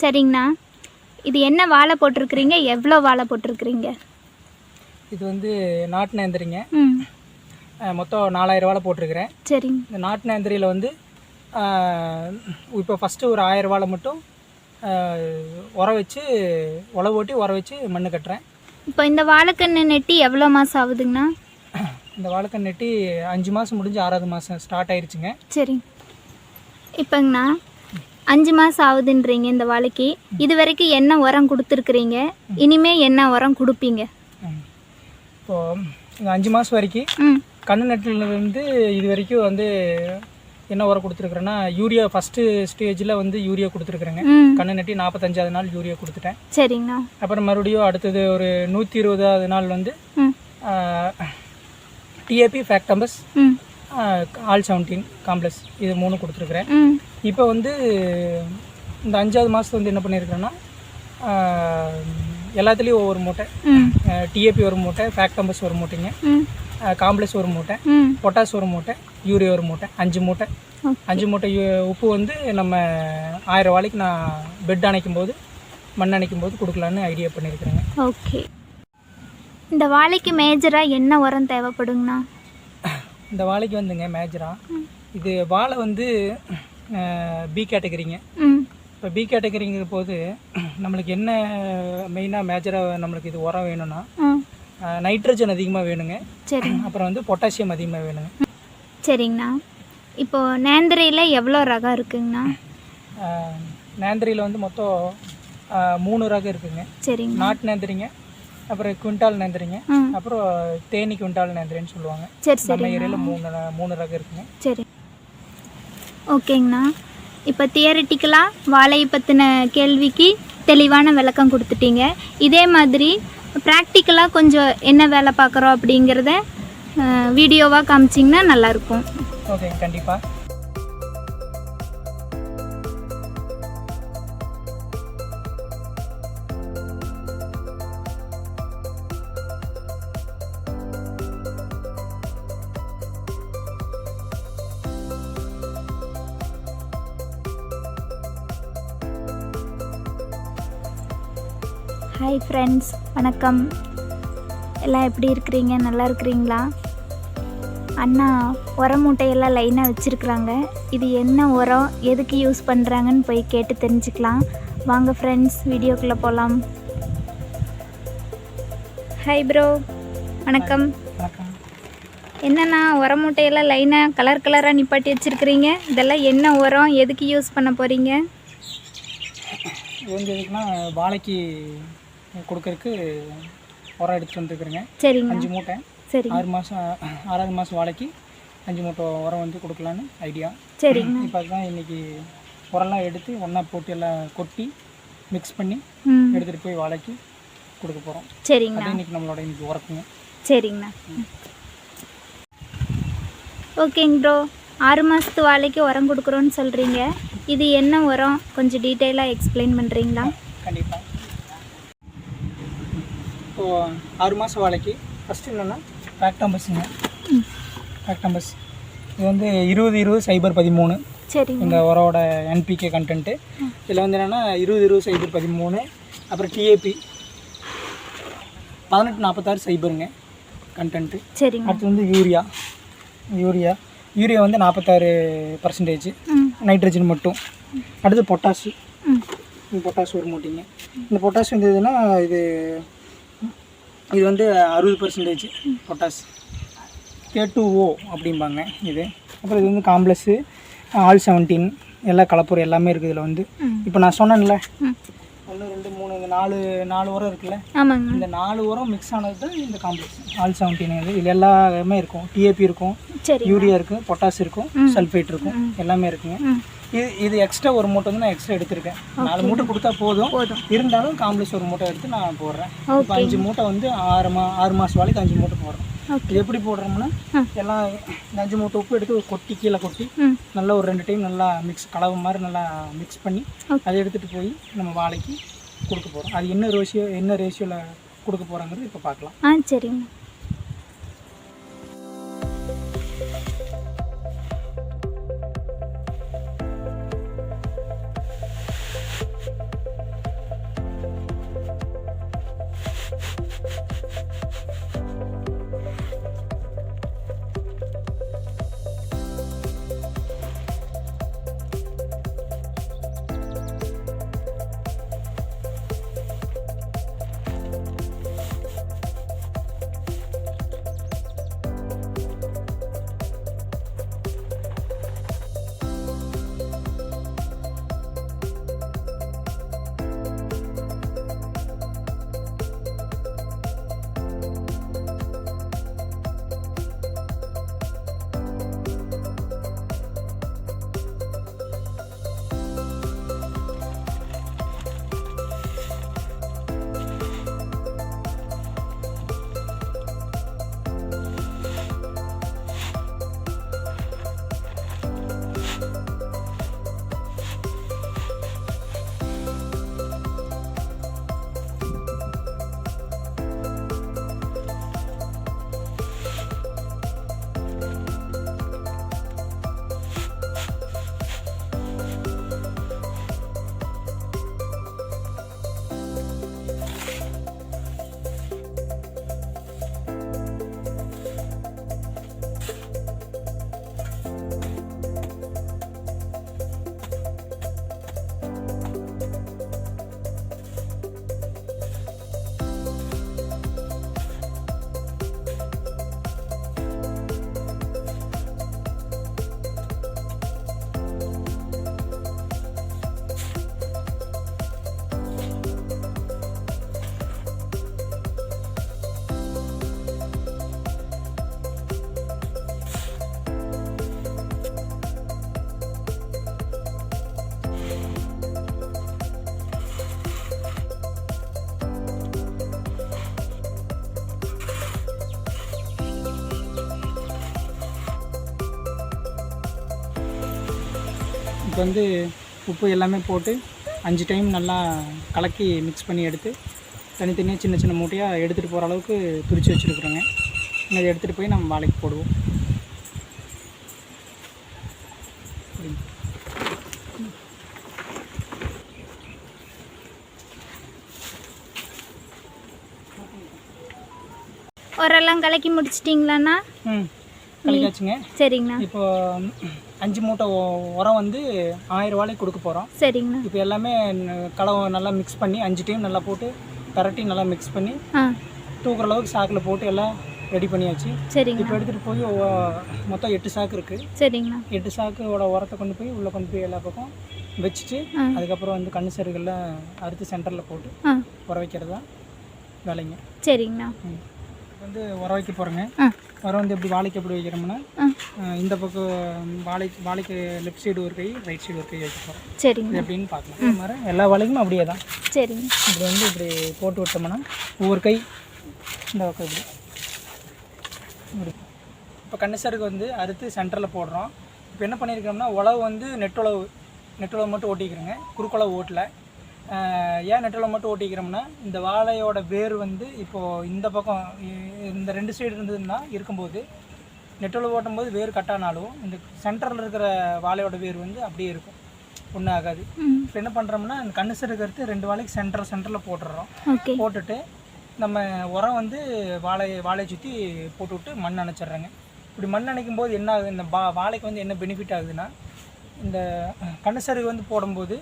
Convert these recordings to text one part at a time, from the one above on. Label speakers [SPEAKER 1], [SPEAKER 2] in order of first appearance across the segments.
[SPEAKER 1] சரிங்கண்ணா. இது என்ன வாழை போட்டிருக்கிறீங்க? எவ்வளோ வாழை போட்டிருக்கிறீங்க?
[SPEAKER 2] இது வந்து நாட்டு நேந்திரிங்க.
[SPEAKER 1] ம்.
[SPEAKER 2] மொத்தம் 4000 வாழை போட்டிருக்கிறேன்.
[SPEAKER 1] சரிங்க.
[SPEAKER 2] இந்த நாட்டு நேந்திரியில் வந்து இப்போ ஃபஸ்ட்டு ஒரு 1000 வாழை மட்டும் உரம் வச்சு உழவு ஓட்டி உரம் வச்சு மண் கட்டுறேன்.
[SPEAKER 1] இப்போ இந்த வாழைக்கன்று நெட்டி எவ்வளோ மாதம் ஆகுதுங்கண்ணா?
[SPEAKER 2] இந்த வாழைக்கன்று நெட்டி 5 மாதம் முடிஞ்சு 6வது மாதம் ஸ்டார்ட் ஆயிடுச்சுங்க.
[SPEAKER 1] சரிங்க. இப்போங்கண்ணா 5 மாதம் ஆகுதுன்றீங்க இந்த வாழைக்கு. இது வரைக்கும் என்ன உரம் கொடுத்துருக்குறீங்க? இனிமேல் என்ன உரம் கொடுப்பீங்க?
[SPEAKER 2] இப்போது இந்த 5 மாதம் வரைக்கும் கண்ணு நட்டுலேருந்து இது வரைக்கும் வந்து என்ன உரம் கொடுத்துருக்குறேன்னா, யூரியா ஃபஸ்ட்டு ஸ்டேஜில் வந்து யூரியா கொடுத்துருக்குறேங்க. கண்ணு நட்டி 45வது நாள் யூரியா கொடுத்துட்டேன்.
[SPEAKER 1] சரிங்கண்ணா.
[SPEAKER 2] அப்புறம் மறுபடியும் அடுத்தது ஒரு 120வது நாள் வந்து டிஏபி ஃபேக்டம்பஸ் ஆல் 17 காம்ப்ளெக்ஸ் இது 3 கொடுத்துருக்குறேன். இப்போ வந்து இந்த 5வது மாதத்து வந்து என்ன பண்ணியிருக்கிறேன்னா, எல்லாத்துலேயும் ஒவ்வொரு மூட்டை, டிஏபி ஒரு மூட்டை, ஃபேக்டம்பஸ் ஒரு மூட்டைங்க, காம்ப்ளெக்ஸ் ஒரு மூட்டை, பொட்டாஸ் ஒரு மூட்டை, யூரியா ஒரு மூட்டை, 5 மூட்டை. 5 மூட்டை உப்பு வந்து நம்ம 1000 வாழைக்கு நான் பெட் அணைக்கும் போது மண் அணைக்கும் போது கொடுக்கலான்னு ஐடியா பண்ணியிருக்கிறேங்க.
[SPEAKER 1] ஓகே. இந்த வாழைக்கு மேஜராக என்ன உரம் தேவைப்படுங்கண்ணா?
[SPEAKER 2] இந்த வாழைக்கு வந்துங்க மேஜராக இது வாழை வந்து பி கேட்டகரிங்க. இப்போ பி கேட்டகரிங்கிற போது நம்மளுக்கு என்ன மெயினாக மேஜராக நம்மளுக்கு இது உரம் வேணும்னா, நைட்ரஜன் அதிகமாக வேணுங்க. சரி. அப்புறம் வந்து பொட்டாசியம் அதிகமாக வேணுங்க.
[SPEAKER 1] சரிங்கண்ணா. இப்போது நேந்திரியில் எவ்வளோ ரகம் இருக்குங்கண்ணா?
[SPEAKER 2] நேந்திரியில் வந்து மொத்தம் 3 ரகம் இருக்குங்க. சரிங்க. நாட்டு நேந்திரிங்க, அப்புறம் குவிண்டால் நேந்திரிங்க, அப்புறம் தேனி குவிண்டால் நேந்திரின்னு சொல்லுவாங்க. சரி சரி. நம்ம ஏரியாவில் 3 ரகம் இருக்குங்க. சரி.
[SPEAKER 1] ஓகேங்கண்ணா. இப்போ தியரிட்டிக்கலாக வாழையை பற்றின கேள்விக்கு தெளிவான விளக்கம் கொடுத்துட்டீங்க. இதே மாதிரி ப்ராக்டிக்கலாக கொஞ்சம் என்ன வேலை பார்க்குறோம் அப்படிங்கிறத வீடியோவாக காமிச்சிங்கன்னா நல்லாயிருக்கும்.
[SPEAKER 2] ஓகே, கண்டிப்பாக.
[SPEAKER 1] ஹாய் ஃப்ரெண்ட்ஸ், வணக்கம். எல்லாம் எப்படி இருக்கிறீங்க? நல்லா இருக்கிறீங்களா? அண்ணா உரம் மூட்டையெல்லாம் லைனாக வச்சுருக்குறாங்க. இது என்ன உரம், எதுக்கு யூஸ் பண்ணுறாங்கன்னு போய் கேட்டு தெரிஞ்சுக்கலாம். வாங்க ஃப்ரெண்ட்ஸ், வீடியோக்குள்ளே போகலாம். ஹாய் ப்ரோ, வணக்கம். என்னண்ணா உரம் மூட்டையெல்லாம் லைனாக கலர் கலராக நிப்பாட்டி வச்சுருக்கிறீங்க? இதெல்லாம் என்ன உரம், எதுக்கு யூஸ் பண்ண போகிறீங்க?
[SPEAKER 2] இது வந்து எதுக்குன்னா வாழைக்கு கொடுக்கறதுக்கு உரம் எடுத்துகிட்டு வந்துருக்குறேங்க.
[SPEAKER 1] சரிங்க.
[SPEAKER 2] 5 மூட்டை. சரி. 6வது மாதம் வாழைக்கு 5 மூட்டை உரம் வந்து கொடுக்கலான்னு ஐடியா. சரிங்க. இப்போ அதுதான் இன்றைக்கி உரம்லாம் எடுத்து ஒன்றா போட்டு எல்லாம் கொட்டி மிக்ஸ் பண்ணி எடுத்துகிட்டு போய் வாழைக்கு கொடுக்க போகிறோம். சரிங்க. அது இன்றைக்கி நம்மளோட இன்றைக்கி உரக்குங்க.
[SPEAKER 1] சரிங்கண்ணா. ஓகேங்க ப்ரோ, 6 மாதத்து வாழைக்கு உரம் கொடுக்குறோன்னு சொல்கிறீங்க. இது என்ன உரம், கொஞ்சம் டீட்டெயிலாக எக்ஸ்பிளைன் பண்ணுறீங்களா?
[SPEAKER 2] கண்டிப்பாக. இப்போது 6 மாதம் வாழைக்கு ஃபஸ்ட்டு என்னென்னா ஃபேக்டம்பஸ்ங்க. ஃபேக்டம்பஸ் இது வந்து 20-20-0-13. சரி. இந்த உரோட என்பிகே கண்டென்ட்டு இதில் வந்து என்னென்னா 20-20-0-13. அப்புறம் டிஏபி 18-46-0ங்க கண்டென்ட்டு. சரி. அடுத்து வந்து யூரியா வந்து 46% நைட்ரஜன் மட்டும். அடுத்து பொட்டாசு ஒரு மூட்டிங்க. இந்த பொட்டாசு வந்து எதுனா இது வந்து 60% பொட்டாஸ், K2O அப்படிம்பாங்க இது. அப்புறம் இது வந்து காம்ப்ளெக்ஸு, ஆல் 17 எல்லா கலப்பூரம் எல்லாமே இருக்குது இதில் வந்து. இப்போ நான் சொன்னேன்ல 1 2 3 இந்த 4 உரம் இருக்குல்ல, இந்த 4 உரம் மிக்ஸ் ஆனது தான் இந்த காம்ப்ளெக்ஸ் ஆல் 17. இது எல்லாமே இருக்கும். டிஏபி இருக்கும், யூரியா இருக்கும், பொட்டாஸ் இருக்கும், சல்ஃபேட் இருக்கும், எல்லாமே இருக்குங்க. இது எக்ஸ்ட்ரா ஒரு மூட்டை வந்து நான் எக்ஸ்ட்ரா எடுத்திருக்கேன். 4 மூட்டை கொடுத்தா போதும். இருந்தாலும் காம்ப்ளெக்ஸ் ஒரு மூட்டை எடுத்து நான் போடுறேன். இப்போ 5 மூட்டை வந்து 6 மாதம் வாழைக்கு 5 மூட்டை போடுறேன். இது எப்படி போடுறோம்னா, எல்லாம் இந்த 5 மூட்டை உப்பு எடுத்து கொட்டி கீழே கொட்டி நல்லா ஒரு 2 டைம் நல்லா கலவை மாதிரி நல்லா மிக்ஸ் பண்ணி அதை எடுத்துகிட்டு போய் நம்ம வாழைக்கு கொடுக்க போகிறோம். அது என்ன ரேஷியோவில் கொடுக்க போகிறாங்கிறது இப்போ பார்க்கலாம்.
[SPEAKER 1] சரிங்க.
[SPEAKER 2] இதுக்கு வந்து உப்பு எல்லாமே போட்டு 5 டைம் நல்லா கலக்கி மிக்ஸ் பண்ணி எடுத்து தனித்தனியாக சின்ன சின்ன மூட்டையாக எடுத்துகிட்டு போகிற அளவுக்கு பிரித்து வச்சுருக்குறோங்க. இதை எடுத்துகிட்டு போய் நம்ம வாழைக்கு போடுவோம்.
[SPEAKER 1] உரம்லாம் கலக்கி முடிச்சிட்டிங்களாண்ணா?
[SPEAKER 2] கலக்காச்சுங்க.
[SPEAKER 1] சரிங்கண்ணா.
[SPEAKER 2] இப்போ 5 மூட்டை உரம் வந்து 1000 வாழைக்கு கொடுக்க போகிறோம்.
[SPEAKER 1] சரிங்கண்ணா.
[SPEAKER 2] இப்போ எல்லாமே கலவை நல்லா மிக்ஸ் பண்ணி 5 டைம் நல்லா போட்டு கரட்டி நல்லா மிக்ஸ் பண்ணி தூக்குற அளவுக்கு சாக்கில் போட்டு எல்லாம் ரெடி பண்ணியாச்சு.
[SPEAKER 1] சரிங்க.
[SPEAKER 2] இப்போ எடுத்துகிட்டு போய் மொத்தம் 8 சாக்கு இருக்குது.
[SPEAKER 1] சரிங்கண்ணா.
[SPEAKER 2] 8 சாக்கோட உரத்தை கொண்டு போய் உள்ளே கொண்டு போய் எல்லா பக்கம் வச்சுட்டு அதுக்கப்புறம் வந்து கண்ணு சருகெல்லாம் அறுத்து சென்டரில் போட்டு உர வைக்கிறது தான் வேலைங்க.
[SPEAKER 1] சரிங்கண்ணா.
[SPEAKER 2] வந்து உர வைக்க போகிறேங்க. உரம் வந்து எப்படி வாழைக்கு எப்படி வைக்கிறோம்னா இந்த பக்கம் வாழைக்கு லெஃப்ட் சைடு ஒரு கை, ரைட் சைடு ஒரு கை வைக்க போகிறோம்.
[SPEAKER 1] சரிங்க.
[SPEAKER 2] இது எப்படின்னு பார்க்கலாம். இது மாதிரி எல்லா வாழைக்கும் அப்படியே தான்.
[SPEAKER 1] சரிங்க.
[SPEAKER 2] இப்படி வந்து இப்படி போட்டு விட்டோம்னா ஒவ்வொரு கை இந்த பக்கம் இப்படி. இப்போ கண்ணசருக்கு வந்து அறுத்து சென்டரில் போடுறோம். இப்போ என்ன பண்ணியிருக்கோம்னா உழவு வந்து நெட்டுழவு மட்டும் ஓட்டிக்கிறோங்க. குறுக்குழவு ஓட்டலை. ஏன் நெட்டுழவு மட்டும் ஓட்டிக்கிறோம்னா இந்த வாழையோட வேர் வந்து இப்போது இந்த பக்கம் இந்த 2 சைடு இருந்ததுன்னா இருக்கும்போது நெட்டுழவு ஓட்டும் போது வேர் கட்டானாலும் இந்த சென்டரில் இருக்கிற வாழையோட வேர் வந்து அப்படியே இருக்கும், ஒன்றும் ஆகாது. இப்போ என்ன பண்ணுறோம்னா இந்த கண்ணசருக்கு அறுத்து 2 வாழைக்கு சென்டரில் போட்டுடுறோம். போட்டுட்டு நம்ம உரம் வந்து வாழையை சுற்றி போட்டு விட்டு மண் அணைச்சிட்றேங்க. இப்படி மண் அணைக்கும் போது என்ன ஆகுது, இந்த வாழைக்கு வந்து என்ன பெனிஃபிட் ஆகுதுன்னா இந்த கண்ணசருக்கு வந்து போடும்போது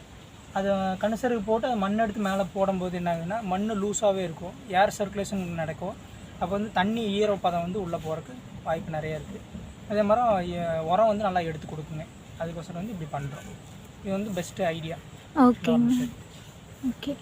[SPEAKER 2] அது கண்ணசருக்கு போட்டு அது மண் எடுத்து மேலே போடும்போது என்ன ஆகுதுன்னா மண் லூஸாகவே இருக்கும், ஏர் சர்க்குலேஷன் நடக்கும். அப்போ வந்து தண்ணி ஈரப்பதம் வந்து உள்ளே போகிறதுக்கு வாய்ப்பு நிறையா இருக்குது. அதே மாதிரி உரம் வந்து நல்லா எடுத்து கொடுக்குங்க. அதுக்கோசரம் வந்து இப்படி பண்ணுறோம். இது வந்து பெஸ்ட்டு ஐடியா.
[SPEAKER 1] Okay okay.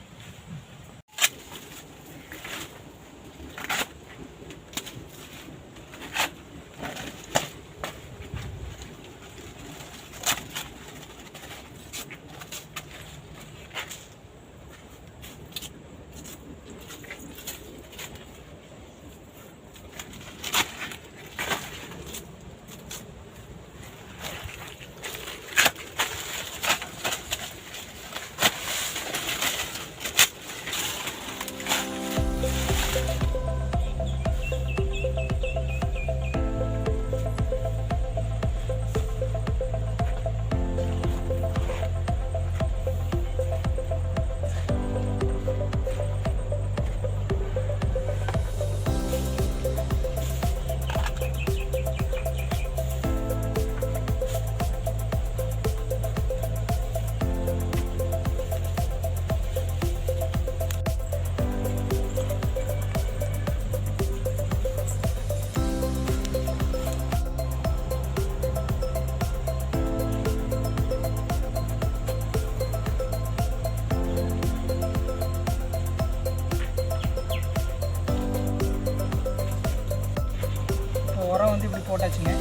[SPEAKER 2] உரம் வந்து இப்படி போட்டாச்சுங்க.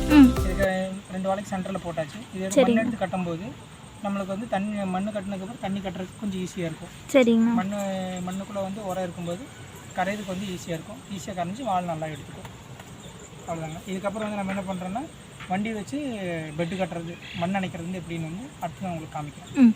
[SPEAKER 2] இதுக்கு 2 வாழைக்கு சென்டரில் போட்டாச்சு. இது மண் எடுத்து கட்டும்போது நம்மளுக்கு வந்து மண் கட்டினதுக்கப்புறம் தண்ணி கட்டுறதுக்கு கொஞ்சம் ஈஸியாக இருக்கும்.
[SPEAKER 1] சரிங்க.
[SPEAKER 2] மண்ணுக்குள்ளே வந்து உரம் இருக்கும்போது கரையிறதுக்கு வந்து ஈஸியாக இருக்கும். ஈஸியாக கரைஞ்சி வாழை நல்லா எடுத்துக்கும். அவ்வளோதாங்க. இதுக்கப்புறம் வந்து நம்ம என்ன பண்ணுறோன்னா வண்டி வச்சு பெட்டு கட்டுறது, மண் அணைக்கிறது வந்து எப்படின்னு வந்து அடுத்து நான் உங்களுக்கு காமிக்கிறேன்.